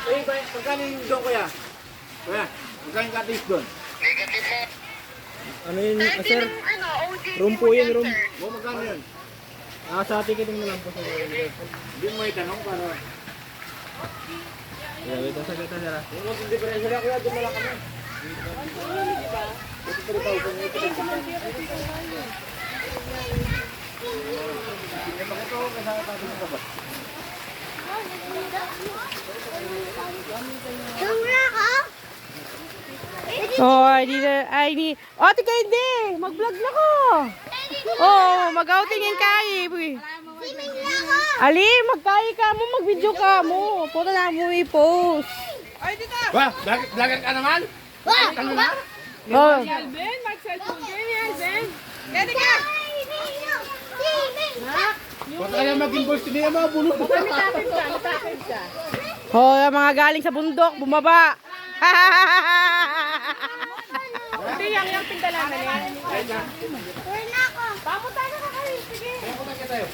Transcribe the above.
Eh, magkano yung doon, kuya? Kuya, magkano yung cottage doon? Ano yun, sir? Room po yun, room. O, magkano yun? Sa ticketing mo lang po, sir. Hindi mo may tanong para... Yeah, wait, sagot na, sir. Yung mga diferensya lang, kuya, doon mo lang kami. Oh, di. Oh, tika hindi. Mag-vlog na ko. Oh, mag-outingin kayo. Ali, magkain ka mo, mag-video ka mo. Puto na mo i-post. Wah, vlogger ka naman? Ano na? Oh. Alvin, mag-cellphone kayo, Alvin. Ready ka? Huwag ka na mag-invoice niya, mga bulong. Matapid ka. Oh, yung mga galing sa bundok, bumaba. Ito yung pinggalan na yan. Ayun na. Papunta na kayo, sige. Kaya punta ka tayo.